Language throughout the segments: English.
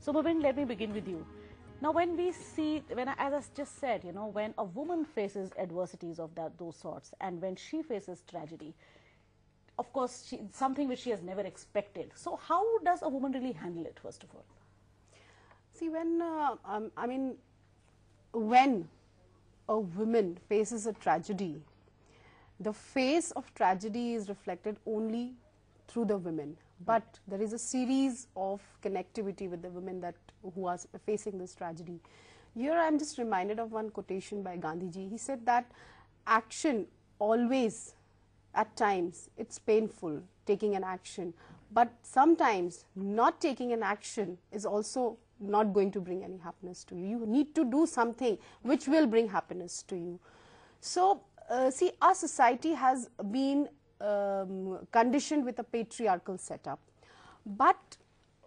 So, Mubin, let me begin with you. Now, when we see, as I just said, when a woman faces adversities of those sorts, and when she faces tragedy, of course, something which she has never expected. So, how does a woman really handle it, first of all? See, when a woman faces a tragedy, the face of tragedy is reflected only through the women. But there is a series of connectivity with the women who are facing this tragedy. Here I am just reminded of one quotation by Gandhiji. He said that action always, at times, it's painful taking an action, but sometimes not taking an action is also not going to bring any happiness to you. You need to do something which will bring happiness to you. So, see, our society has been conditioned with a patriarchal setup. But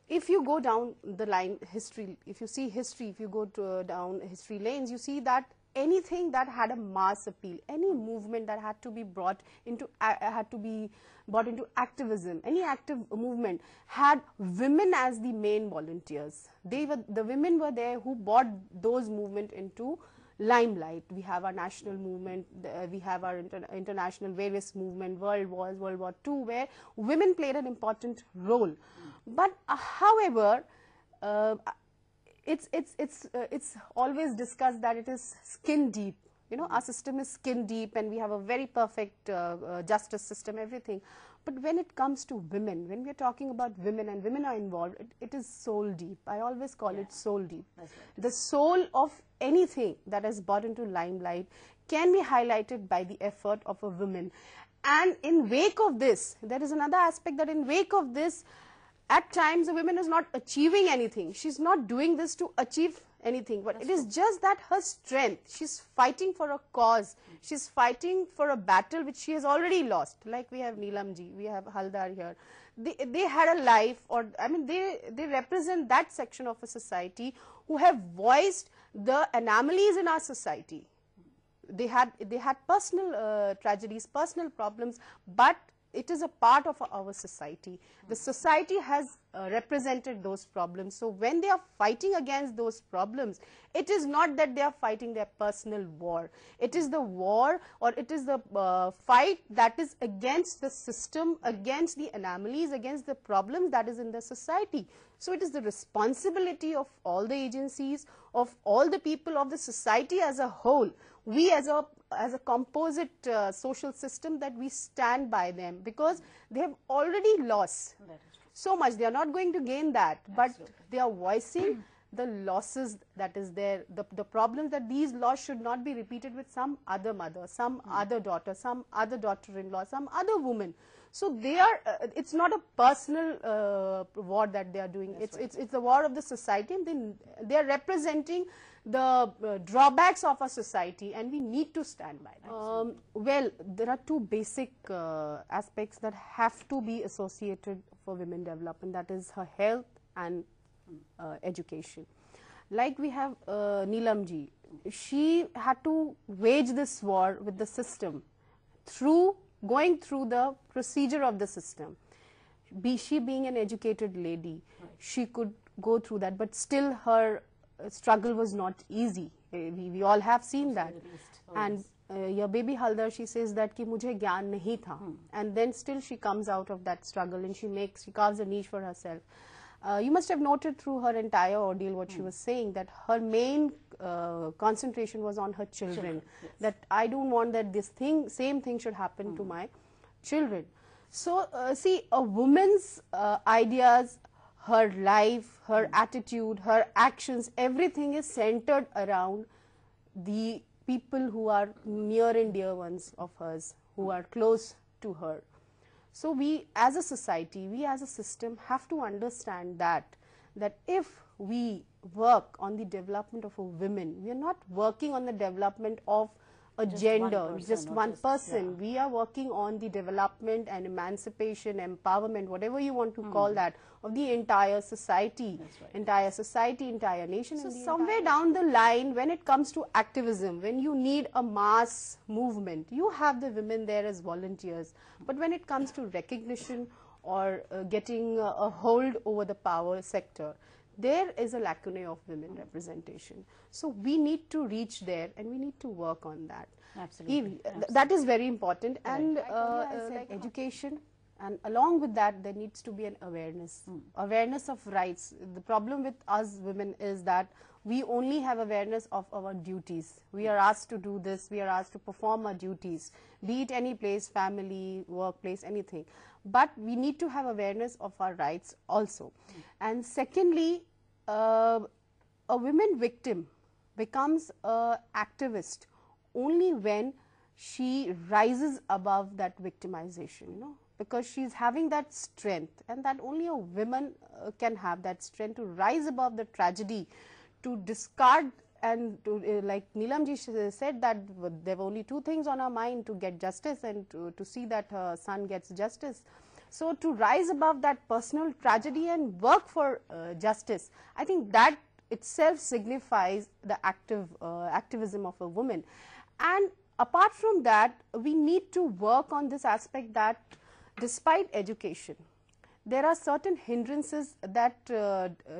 if you go down the line history, if you see history, if you go down history lanes, you see that anything that had a mass appeal, any movement that had to be brought into activism, any active movement had women as the main volunteers. The women were there who brought those movement into limelight. We have our national movement, we have our international various movement, World Wars, World War II, where women played an important role. But however, it's always discussed that it is skin deep. Our system is skin deep, and we have a very perfect justice system, everything. But when it comes to women, when we are talking about women and women are involved, it is soul deep. I always call it soul deep. That's right. The soul of anything that is brought into limelight can be highlighted by the effort of a woman. And in wake of this, there is another aspect that in wake of this, at times a woman is not achieving anything. She's not doing this to achieve anything, but it is just that her strength, she's fighting for a cause, she's fighting for a battle which she has already lost. Like we have Neelamji, we have Haldar here. They had a life, or they represent that section of a society who have voiced the anomalies in our society. They had personal tragedies, personal problems, but it is a part of our society. The society has represented those problems. So when they are fighting against those problems, it is not that they are fighting their personal war. It is the war, or it is the fight that is against the system, against the anomalies, against the problems that is in the society. So it is the responsibility of all the agencies, of all the people of the society as a whole. We as a composite social system, that we stand by them, because they have already lost so much. They are not going to gain that, but they are voicing the losses that is there, the problems that these laws should not be repeated with some other mother, some other daughter, some other daughter-in-law, some other woman. So they are, it's not a personal war that they are doing. It's the war of the society, and they are representing the drawbacks of our society, and we need to stand by that. Well, there are two basic aspects that have to be associated for women development, that is her health and education. Like we have Neelamji, she had to wage this war with the system through going through the procedure of the system. She being an educated lady, she could go through that, but still her struggle was not easy. We all have seen that. And your baby Haldar, she says that ki mujhe gyan nahi tha, and then still she comes out of that struggle, and she carves a niche for herself. You must have noted through her entire ordeal what she was saying, that her main concentration was on her children. That I don't want that same thing should happen to my children. So see, a woman's ideas, her life, her attitude, her actions, everything is centered around the people who are near and dear ones of hers, who are close to her. So we as a society, we as a system have to understand that if we work on the development of a woman, we are not working on the development of a gender, just one person. We are working on the development and emancipation, empowerment, whatever you want to call that, of the entire society, entire nation. So somewhere down the line, when it comes to activism, when you need a mass movement, you have the women there as volunteers. But when it comes to recognition or getting a hold over the power sector, there is a lacunae of women representation. So we need to reach there and we need to work on that. Absolutely. That is very important. Right. And like education, and along with that there needs to be an awareness, awareness of rights. The problem with us women is that we only have awareness of our duties. We are asked to do this, we are asked to perform our duties, be it any place, family, workplace, anything. But we need to have awareness of our rights also. And secondly, a women victim becomes an activist only when she rises above that victimization, you know, because she's having that strength, and that only a woman can have that strength to rise above the tragedy, to discard and to like Neelamji said that there were only two things on her mind: to get justice and to see that her son gets justice. So to rise above that personal tragedy and work for justice, I think that itself signifies the activism of a woman. And apart from that, we need to work on this aspect that despite education, there are certain hindrances that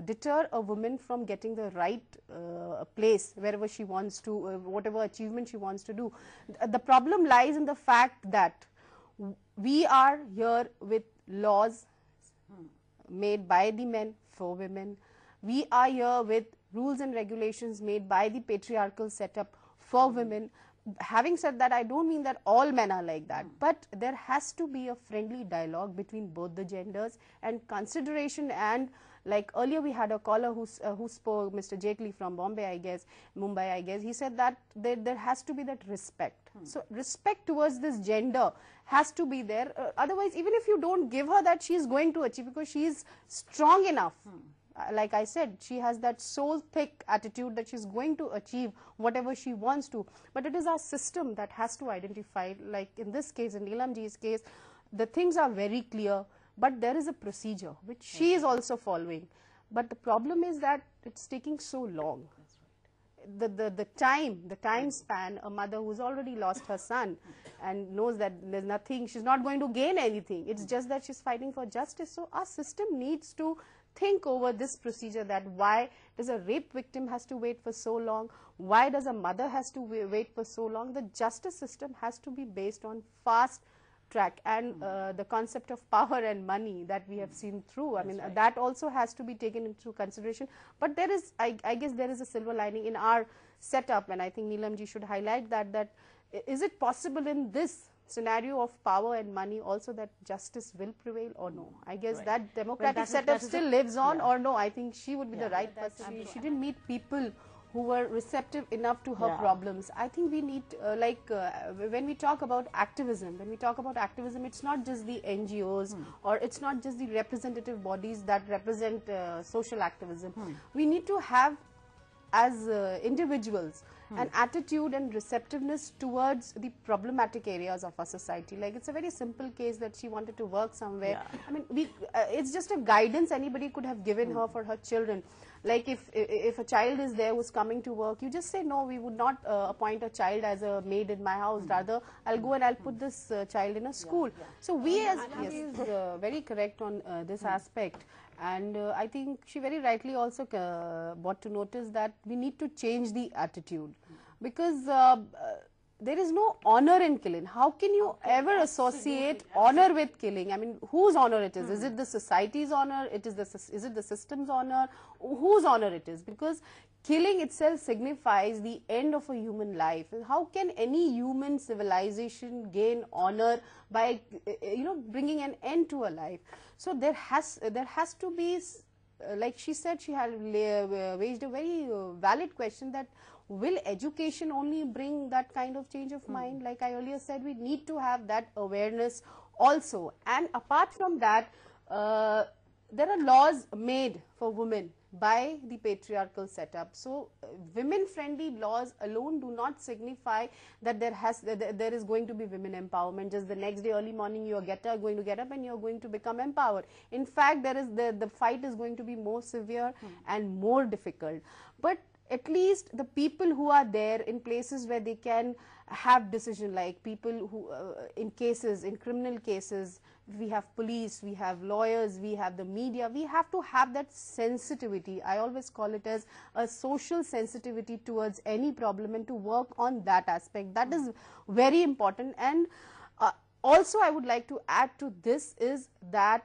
deter a woman from getting the right place wherever she wants to, whatever achievement she wants to do. The problem lies in the fact that we are here with laws made by the men for women. We are here with rules and regulations made by the patriarchal setup for women. Having said that, I don't mean that all men are like that, but there has to be a friendly dialogue between both the genders and consideration. And like earlier we had a caller who spoke, Mr. Jaitley from Bombay, I guess, Mumbai, I guess, he said that there has to be that respect. So respect towards this gender has to be there. Otherwise, even if you don't give her that, she is going to achieve, because she is strong enough. Like I said, she has that soul thick attitude that she's going to achieve whatever she wants to. But it is our system that has to identify, like in this case, in Neelamji's case, the things are very clear, but there is a procedure which she is also following. But the problem is that it's taking so long. The time span, a mother who's already lost her son and knows that there's nothing, she's not going to gain anything. It's just that she's fighting for justice. So our system needs to think over this procedure, that why does a rape victim has to wait for so long? Why does a mother has to wait for so long? The justice system has to be based on fast track, and the concept of power and money that we have seen through. I mean, that also has to be taken into consideration. But there is, I guess there is a silver lining in our setup, and I think Neelamji should highlight that is it possible in this scenario of power and money also that justice will prevail or no? I guess that democratic setup still lives on, or no? I think she would be the right person. She didn't meet people who were receptive enough to her problems. I think we need, when we talk about activism, it's not just the NGOs or it's not just the representative bodies that represent social activism. We need to have, as individuals, an attitude and receptiveness towards the problematic areas of our society. Like, it's a very simple case that she wanted to work somewhere. I mean, it's just a guidance anybody could have given her for her children. Like, if a child is there who's coming to work, you just say, no, we would not appoint a child as a maid in my house. Rather, I'll go and I'll put this child in a school. So we as is very correct on this aspect. And I think she very rightly also brought to notice that we need to change the attitude, because there is no honor in killing. How can you ever associate honor with killing? I mean, whose honor it is? Is it the society's honor? Is it the system's honor? Whose honor it is? Because killing itself signifies the end of a human life. How can any human civilization gain honor by, bringing an end to a life? So there has to be, like she said, she had raised a very valid question, that will education only bring that kind of change of mind? Like I earlier said, we need to have that awareness also. And apart from that, there are laws made for women by the patriarchal setup. So women-friendly laws alone do not signify that there is going to be women empowerment. Just the next day early morning you are going to get up and you are going to become empowered. In fact, the fight is going to be more severe and more difficult. But at least the people who are there in places where they can have decision, like people who in criminal cases, we have police, we have lawyers, we have the media. We have to have that sensitivity. I always call it as a social sensitivity towards any problem, and to work on that aspect. That is very important. And also I would like to add to this is that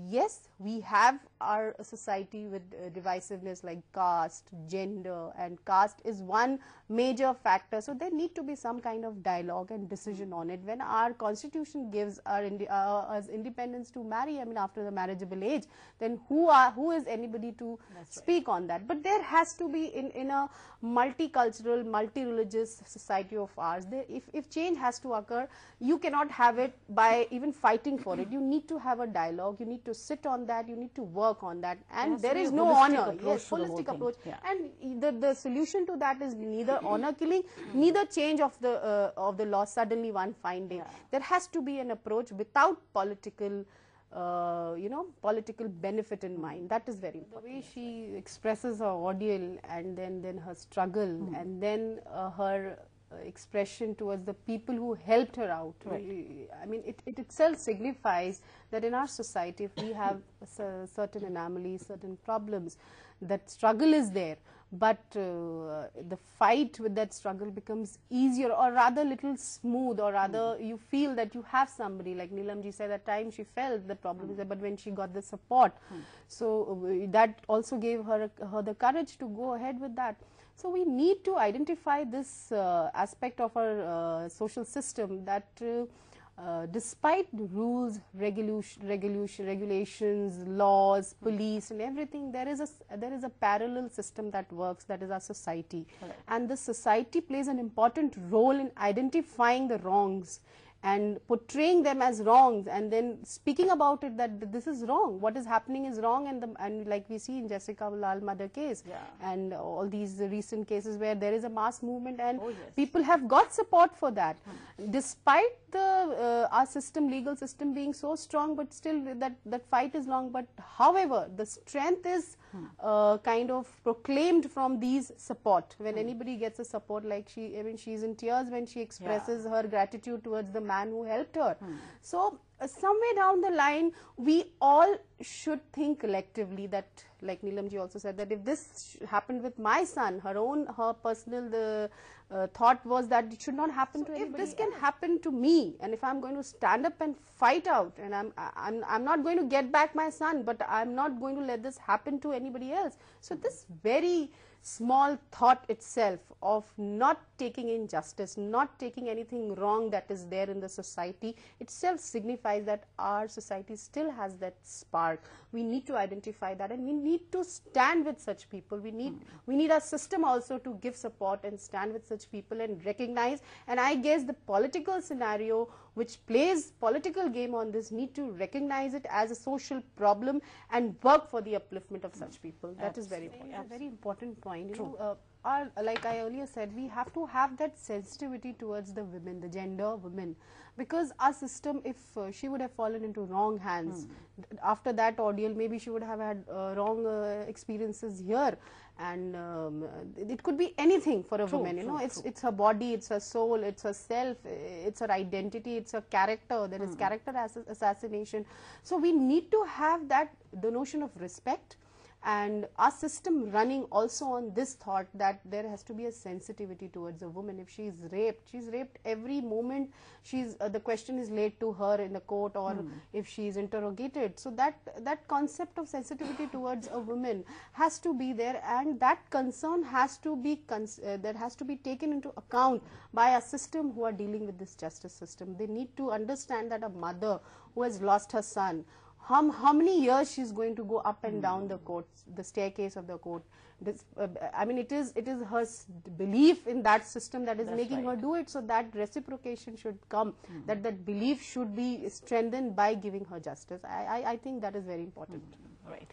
yes, we have our society with divisiveness like caste, gender, and caste is one major factor. So there need to be some kind of dialogue and decision on it. When our constitution gives us independence to marry, I mean after the marriageable age, then who is anybody to speak on that? But there has to be in a multicultural, multi-religious society of ours, if change has to occur, you cannot have it by even fighting for it. You need to have a dialogue, you need to sit on that, you need to work on that, and there is no honor. Yes, holistic approach. Yeah. And the solution to that is neither honor killing, neither change of the law suddenly one fine day. Yeah. There has to be an approach without political political benefit in mind. That is very important. The way she expresses her ordeal, and then her struggle, and then her expression towards the people who helped her out. Right. I mean, it itself signifies that in our society, if we have certain anomalies, certain problems, that struggle is there, but the fight with that struggle becomes easier, or rather little smooth, or rather you feel that you have somebody, like Neelamji said, at times she felt the problem is there, but when she got the support, so that also gave her the courage to go ahead with that. So we need to identify this aspect of our social system, that despite the rules, regulations, laws, police and everything, there is a parallel system that works, that is our society. Right. And the society plays an important role in identifying the wrongs and portraying them as wrongs, and then speaking about it, that this is wrong, what is happening is wrong, and like we see in Jessica Lal mother case, and all these recent cases where there is a mass movement, and people have got support for that, despite the our system, legal system being so strong, but still that fight is long. But however, the strength is kind of proclaimed from these support. When anybody gets a support, like she's in tears when she expresses her gratitude towards the man who helped her. So somewhere down the line, we all should think collectively that, like Neelamji also said, that if this happened with my son, her personal thought was that it should not happen to anybody. If this can happen to me, and if I'm going to stand up and fight out, and I'm not going to get back my son, but I'm not going to let this happen to anybody else. So this very small thought itself of not taking injustice, not taking anything wrong that is there in the society, itself signifies that our society still has that spark. We need to identify that, and we need to stand with such people. We need our system also to give support and stand with such people and recognize. And I guess the political scenario which plays political game on this need to recognize it as a social problem and work for the upliftment of such people. That is very important. A very important point. Like I earlier said, we have to have that sensitivity towards the women, the gender women, because our system, if she would have fallen into wrong hands, after that ordeal, maybe she would have had wrong experiences here, and it could be anything for a woman. It's her body, it's her soul, it's her self, it's her identity, it's her character. There is character assassination. So we need to have the notion of respect, and our system running also on this thought that there has to be a sensitivity towards a woman. If she is raped, she's raped every moment the question is laid to her in the court, or if she is interrogated. So that concept of sensitivity towards a woman has to be there, and that concern has to be taken into account by a system who are dealing with this justice system. They need to understand that a mother who has lost her son, how many years she's going to go up and down the staircase of the court. I mean, it is her belief in that system that is making her do it. So that reciprocation should come, that belief should be strengthened by giving her justice. I think that is very important. Right.